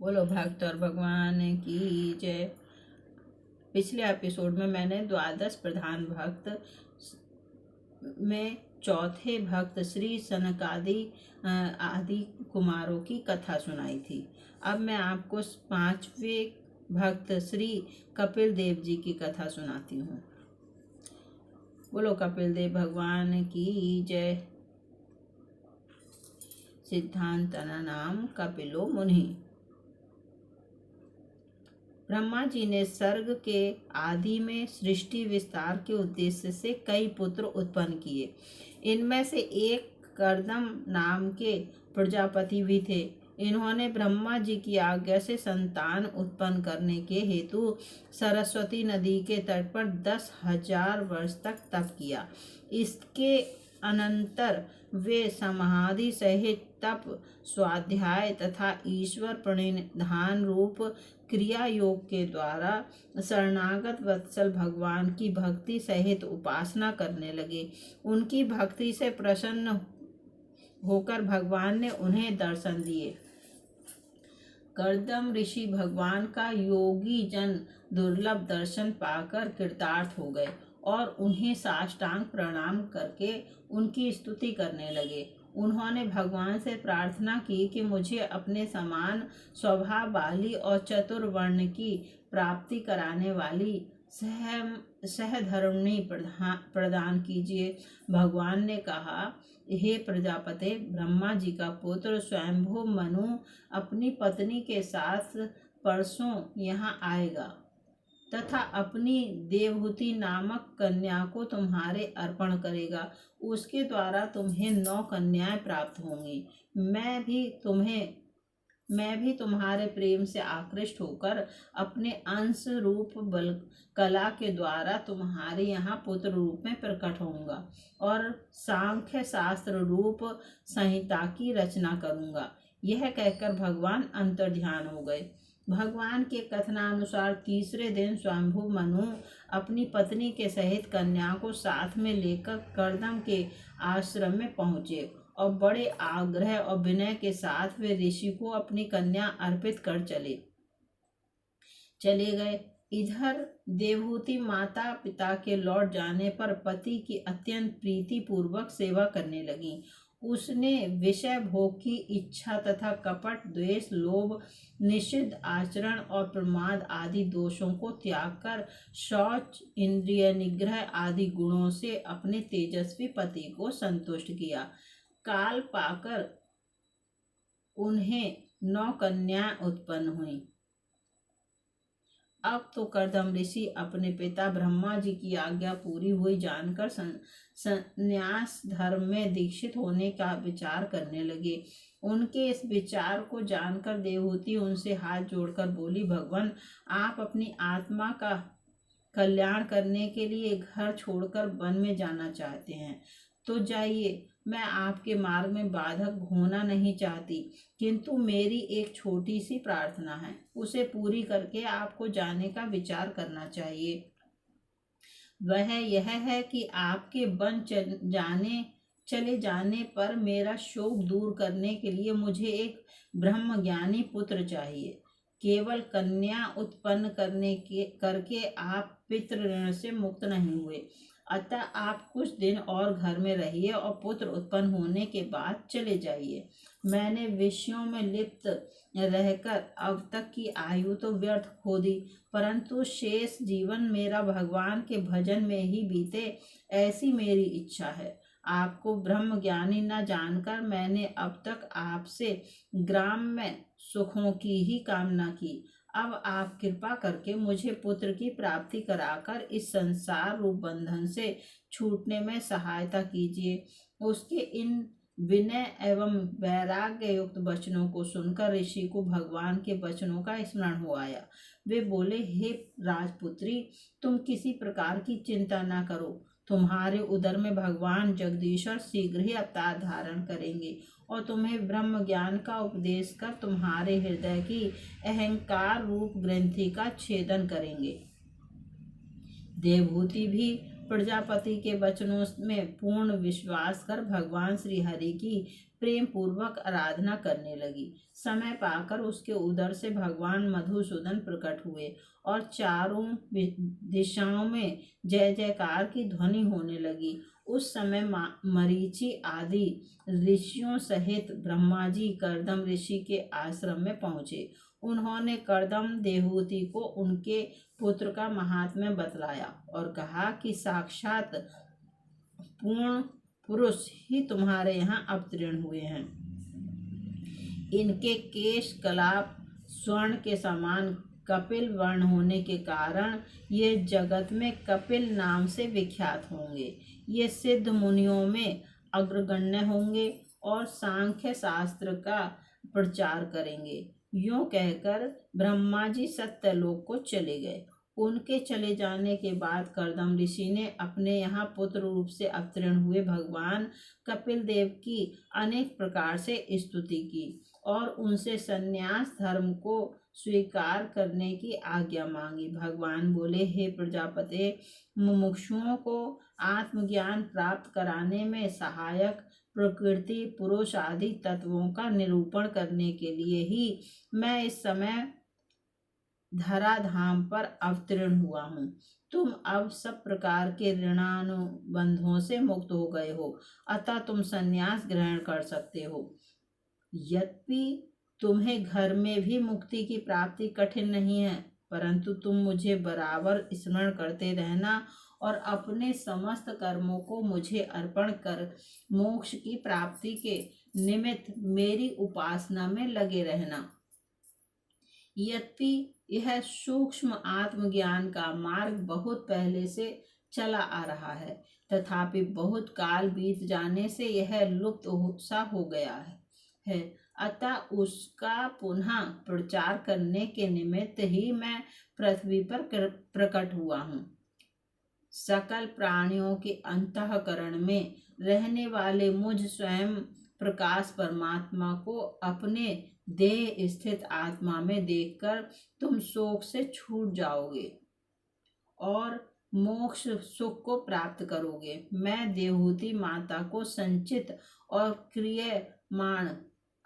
बोलो भक्त और भगवान की जय। पिछले एपिसोड में मैंने द्वादश प्रधान भक्त में चौथे भक्त श्री सनकादि आदि कुमारों की कथा सुनाई थी। अब मैं आपको पांचवें भक्त श्री कपिल देव जी की कथा सुनाती हूँ। बोलो कपिल देव भगवान की जय। सिद्धांतना नाम कपिलो मुनि। ब्रह्मा जी ने सर्ग के आदि में सृष्टि विस्तार के उद्देश्य से कई पुत्र उत्पन्न किए। इनमें से एक कर्दम नाम के प्रजापति भी थे। इन्होंने ब्रह्मा जी की आज्ञा से संतान उत्पन्न करने के हेतु सरस्वती नदी के तट पर 10,000 वर्ष तक तप किया। इसके अनंतर वे समाधि सहित तप, स्वाध्याय तथा ईश्वर प्रणिधान रूप क्रिया योग के द्वारा शरणागत वत्सल भगवान की भक्ति सहित उपासना करने लगे। उनकी भक्ति से प्रसन्न होकर भगवान ने उन्हें दर्शन दिए। कर्दम ऋषि भगवान का योगी जन दुर्लभ दर्शन पाकर कृतार्थ हो गए और उन्हें साष्टांग प्रणाम करके उनकी स्तुति करने लगे। उन्होंने भगवान से प्रार्थना की कि मुझे अपने समान स्वभाव वाली और चतुर वर्ण की प्राप्ति कराने वाली सहधर्मिणी प्रदान कीजिए। भगवान ने कहा, हे प्रजापते, ब्रह्मा जी का पुत्र स्वयंभू मनु अपनी पत्नी के साथ परसों यहाँ आएगा तथा अपनी देवहूति नामक कन्या को तुम्हारे अर्पण करेगा। उसके द्वारा तुम्हें 9 कन्याएं प्राप्त होंगी। मैं भी तुम्हारे प्रेम से आकृष्ट होकर अपने अंश रूप बल कला के द्वारा तुम्हारे यहाँ पुत्र रूप में प्रकट होऊंगा और सांख्य शास्त्र रूप संहिता की रचना करूंगा। यह कहकर भगवान अंतर्ध्यान हो गए। भगवान के कथनानुसार तीसरे दिन स्वयंभू मनु अपनी पत्नी के सहित कन्या को साथ में लेकर कर्दम के आश्रम में पहुंचे और बड़े आग्रह और विनय के साथ वे ऋषि को अपनी कन्या अर्पित कर चले गए। इधर देवहूति माता पिता के लौट जाने पर पति की अत्यंत प्रीति पूर्वक सेवा करने लगी। उसने विषय भोग की इच्छा तथा कपट, द्वेष, लोभ, निषिद्ध आचरण और प्रमाद आदि दोषों को त्याग कर शौच, इंद्रिय निग्रह आदि गुणों से अपने तेजस्वी पति को संतुष्ट किया। काल पाकर उन्हें 9 कन्याएं उत्पन्न हुई। अब तो कर्दम ऋषि अपने पिता ब्रह्मा जी की आज्ञा पूरी हुई जानकर संन्यास धर्म में दीक्षित होने का विचार करने लगे। उनके इस विचार को जानकर देवहूति उनसे हाथ जोड़कर बोली, भगवान, आप अपनी आत्मा का कल्याण करने के लिए घर छोड़कर वन में जाना चाहते हैं तो जाइए। मैं आपके मार्ग में बाधक होना नहीं चाहती, किंतु मेरी एक छोटी सी प्रार्थना है, उसे पूरी करके आपको जाने का विचार करना चाहिए। वह यह है कि आपके वन चले जाने पर मेरा शोक दूर करने के लिए मुझे एक ब्रह्मज्ञानी पुत्र चाहिए। केवल कन्या उत्पन्न करके आप पितृ ऋण से मुक्त नहीं हुए, अतः आप कुछ दिन और घर में रहिए और पुत्र उत्पन्न होने के बाद चले जाइए। मैंने विषयों में लिप्त रहकर अब तक की आयु तो व्यर्थ खो दी, परंतु शेष जीवन मेरा भगवान के भजन में ही बीते, ऐसी मेरी इच्छा है। आपको ब्रह्म ज्ञानी न जानकर मैंने अब तक आपसे ग्राम में सुखों की ही कामना की। अब आप कृपा करके मुझे पुत्र की प्राप्ति कराकर इस संसार रूप बंधन से छूटने में सहायता कीजिए। उसके इन विनय एवं वैराग्य युक्त वचनों को सुनकर ऋषि को भगवान के वचनों का स्मरण हो आया। वे बोले, हे राजपुत्री, तुम किसी प्रकार की चिंता न करो। तुम्हारे उदर में भगवान जगदीश्वर शीघ्र ही अवतार धारण करेंगे और तुम्हें ब्रह्म ज्ञान का उपदेश कर तुम्हारे हृदय की अहंकार रूप ग्रंथि का छेदन करेंगे। देवहूति भी प्रजापति के वचनों में पूर्ण विश्वास कर भगवान श्री हरि की प्रेम पूर्वक आराधना करने लगी। समय पाकर उसके उदर से भगवान मधुसूदन प्रकट हुए और चारों दिशाओं में जय जयकार की ध्वनि होने लगी। उस समय मरीचि आदि ऋषियों सहित ब्रह्मा जी कर्दम ऋषि के आश्रम में पहुंचे। उन्होंने कर्दम देवहूति को उनके पुत्र का महात्म्य बतलाया और कहा कि साक्षात पूर्ण पुरुष ही तुम्हारे यहाँ अवतीर्ण हुए हैं। इनके केश कलाप स्वर्ण के समान कपिल वर्ण होने के कारण ये जगत में कपिल नाम से विख्यात होंगे। ये सिद्ध मुनियों में अग्रगण्य होंगे और सांख्य शास्त्र का प्रचार करेंगे। यूं कहकर ब्रह्मा जी सत्यलोक को चले गए। उनके चले जाने के बाद कर्दम ऋषि ने अपने यहाँ पुत्र रूप से अवतीर्ण हुए भगवान कपिल देव की अनेक प्रकार से स्तुति की और उनसे संन्यास धर्म को स्वीकार करने की आज्ञा मांगी। भगवान बोले, हे प्रजापते, मुमुक्षुओं को आत्मज्ञान प्राप्त कराने में सहायक प्रकृति पुरुष आदि तत्वों का निरूपण करने के लिए ही मैं इस समय धराधाम पर अवतीर्ण हुआ हूँ। तुम अब सब प्रकार के ऋणानुबंधों से मुक्त हो गए हो, अतः तुम संन्यास ग्रहण कर सकते हो। यद्यपि तुम्हें घर में भी मुक्ति की प्राप्ति कठिन नहीं है, परंतु तुम मुझे बराबर स्मरण करते रहना और अपने समस्त कर्मों को मुझे अर्पण कर मोक्ष की प्राप्ति के निमित्त मेरी उपासना में लगे रहना। यद्यपि यह सूक्ष्म आत्मज्ञान का मार्ग बहुत पहले से चला आ रहा है, तथापि बहुत काल बीत जाने से यह लुप्त सा हो गया है। अतः उसका पुनः प्रचार करने के निमित्त ही मैं पृथ्वी पर प्रकट हुआ हूँ। सकल प्राणियों के अंतःकरण में रहने वाले मुझ स्वयं प्रकाश परमात्मा को अपने देह स्थित आत्मा में देखकर तुम शोक से छूट जाओगे और मोक्ष सुख को प्राप्त करोगे। मैं देवहूति माता को संचित और क्रियमाण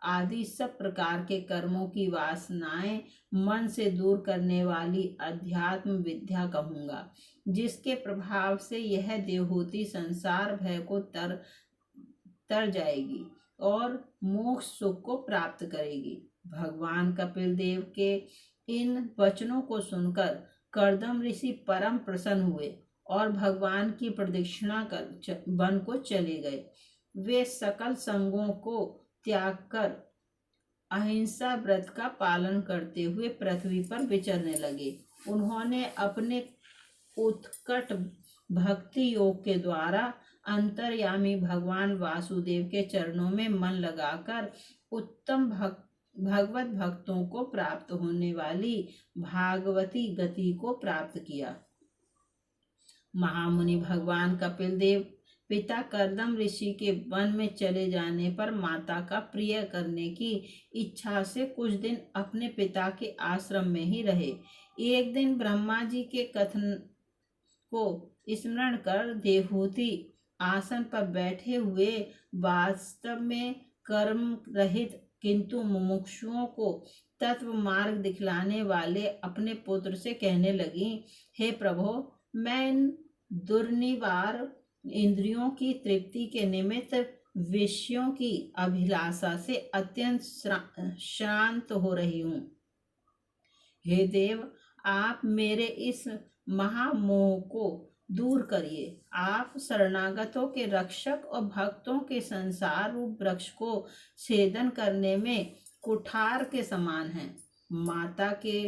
आदि सब प्रकार के कर्मों की वासनाएं मन से दूर करने वाली अध्यात्म विद्या कहूँगा, जिसके प्रभाव से यह देवहूति संसार भय को तर जाएगी और मोक्ष सुख को प्राप्त करेगी। भगवान कपिल देव के इन वचनों को सुनकर कर्दम ऋषि परम प्रसन्न हुए और भगवान की प्रदक्षिणा कर वन को चले गए। वे सकल संगों को त्याग कर अहिंसा व्रत का पालन करते हुए पृथ्वी पर विचरने लगे। उन्होंने अपने उत्कट भक्ति योग के द्वारा अंतर्यामी भगवान वासुदेव के चरणों में मन लगाकर उत्तम भगवत भक्तों को प्राप्त होने वाली भागवती गति को प्राप्त किया। महामुनि भगवान कपिल देव पिता कर्दम ऋषि के वन में चले जाने पर माता का प्रिय करने की इच्छा से कुछ दिन अपने पिता के आश्रम में ही रहे। एक दिन ब्रह्मा जी के कथन को स्मरण कर देवहूति आसन पर बैठे हुए वास्तव में कर्म रहित किंतु मुमुक्षुओं को तत्व मार्ग दिखलाने वाले अपने पुत्र से कहने लगी, हे प्रभो, मैं इन दुर्निवार इंद्रियों की तृप्ति के निमित्त विषयों की अभिलाषा से अत्यंत श्रांत हो रही हूँ। हे देव, आप मेरे इस महामोह को दूर करिए। आप शरणागतों के रक्षक और भक्तों के संसार रूप वृक्ष को छेदन करने में कुठार के समान हैं। माता के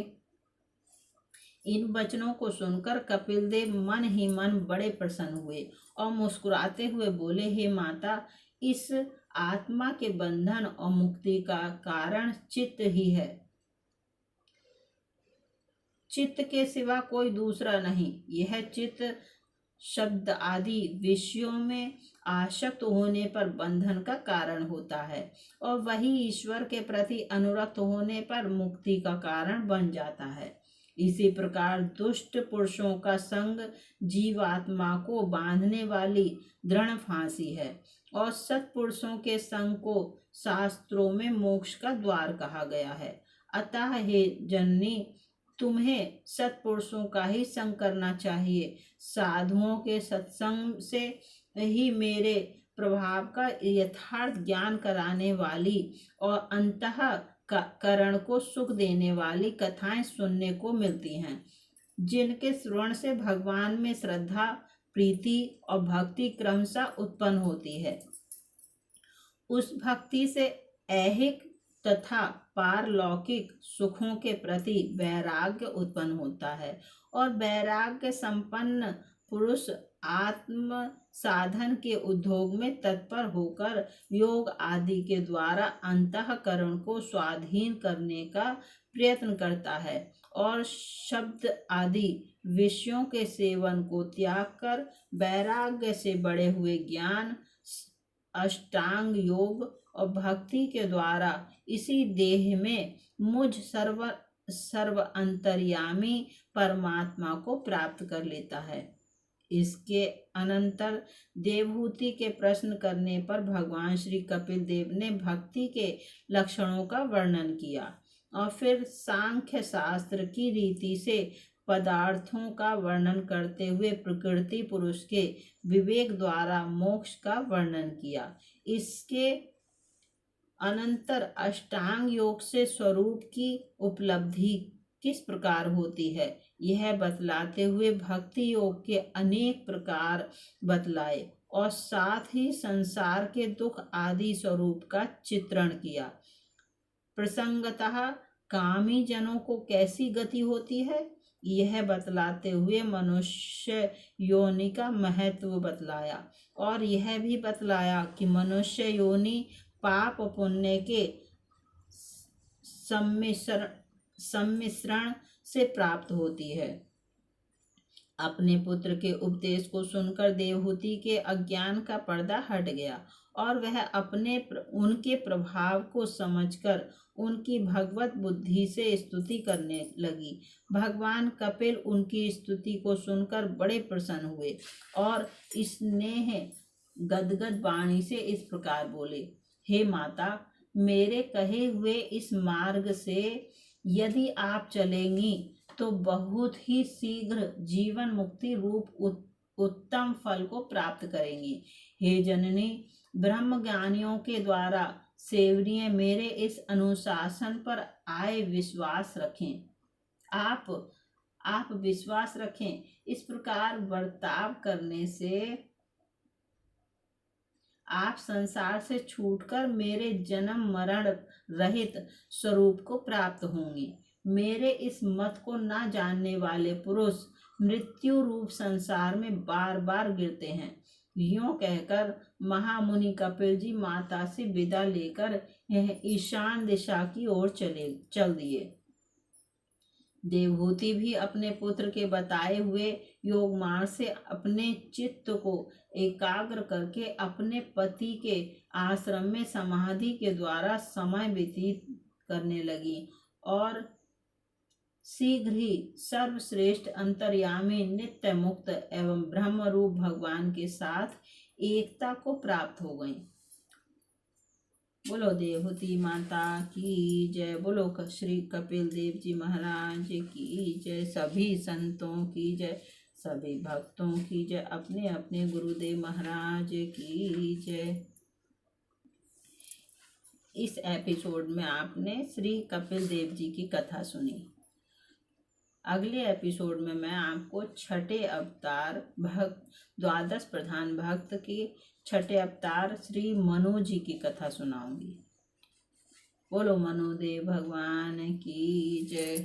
इन वचनों को सुनकर कपिल देव मन ही मन बड़े प्रसन्न हुए और मुस्कुराते हुए बोले, हे माता, इस आत्मा के बंधन और मुक्ति का कारण चित्त ही है। चित्त के सिवा कोई दूसरा नहीं। यह चित्त शब्द आदि विषयों में आसक्त होने पर बंधन का कारण होता है और वही ईश्वर के प्रति अनुरक्त होने पर मुक्ति का कारण बन जाता है। इसी प्रकार दुष्ट पुरुषों का संग जीवात्मा को बांधने वाली दृढ़ फांसी है और सत्पुरुषों के संग को शास्त्रों में मोक्ष का द्वार कहा गया है। अतः हे जननी, तुम्हें सत्पुरुषों का ही संग करना चाहिए। साधुओं के सत्संग से ही मेरे प्रभाव का यथार्थ ज्ञान कराने वाली और अंतःकरण को सुख देने वाली कथाएं सुनने को मिलती हैं, जिनके श्रवण से भगवान में श्रद्धा, प्रीति और भक्ति क्रमशः उत्पन्न होती है। उस भक्ति से ऐहिक तथा पारलौकिक सुखों के प्रति वैराग्य उत्पन्न होता है और वैराग्य संपन्न पुरुष आत्म साधन के उद्योग में तत्पर होकर योग आदि के द्वारा अंतःकरण को स्वाधीन करने का प्रयत्न करता है और शब्द आदि विषयों के सेवन को त्याग कर वैराग्य से बड़े हुए ज्ञान, अष्टांग योग और भक्ति के द्वारा इसी देह में मुझ सर्व अंतर्यामी परमात्मा को प्राप्त कर लेता है। इसके अनंतर देवहूति के प्रश्न करने पर भगवान श्री कपिल देव ने भक्ति के लक्षणों का वर्णन किया और फिर सांख्य शास्त्र की रीति से पदार्थों का वर्णन करते हुए प्रकृति पुरुष के विवेक द्वारा मोक्ष का वर्णन किया। इसके अनंतर अष्टांग योग से स्वरूप की उपलब्धि किस प्रकार होती है यह बतलाते हुए भक्ति योग के अनेक प्रकार बतलाए और साथ ही संसार के दुख आदि स्वरूप का चित्रण किया। प्रसंगतः कामी जनों को कैसी गति होती है यह बतलाते हुए मनुष्य योनि का महत्व बतलाया और यह भी बतलाया कि मनुष्य योनि पाप पुण्य के सम्मिश्रण से प्राप्त होती है। अपने पुत्र के उपदेश को सुनकर देवहूति के अज्ञान का पर्दा हट गया और वह उनके प्रभाव को समझकर उनकी भगवत बुद्धि से स्तुति करने लगी। भगवान कपिल उनकी स्तुति को सुनकर बड़े प्रसन्न हुए और स्नेह गदगद वाणी से इस प्रकार बोले, हे माता, मेरे कहे हुए इस मार्ग से यदि आप चलेंगी तो बहुत ही शीघ्र जीवन मुक्ति रूप उत्तम फल को प्राप्त करेंगी। हे जननी, ब्रह्म ज्ञानियों के द्वारा सेवनीय मेरे इस अनुशासन पर आए विश्वास रखें। आप विश्वास रखें। इस प्रकार बर्ताव करने से आप संसार से छूटकर मेरे जन्म मरण रहित स्वरूप को प्राप्त होंगे। मेरे इस मत को ना जानने वाले पुरुष मृत्यु रूप संसार में बार बार गिरते हैं। यूं कहकर महामुनि कपिल जी माता से विदा लेकर ईशान दिशा की ओर चल दिए। देवहूति भी अपने पुत्र के बताए हुए योग मार्ग से अपने चित्त को एकाग्र करके अपने पति के आश्रम में समाधि के द्वारा समय व्यतीत करने लगी और शीघ्र ही सर्वश्रेष्ठ अंतर्यामी नित्य मुक्त एवं ब्रह्म रूप भगवान के साथ एकता को प्राप्त हो गई। बोलो देवहूति माता की जय। बोलो श्री कपिल देव जी महाराज की जय। सभी संतों की जय, सभी भक्तों की जय, अपने अपने गुरुदेव महाराज की जय। इस एपिसोड में आपने श्री कपिल देव जी की कथा सुनी। अगले एपिसोड में मैं आपको छठे अवतार द्वादश प्रधान भक्त की छठे अवतार श्री मनु जी की कथा सुनाऊंगी। बोलो मनुदेव भगवान की जय।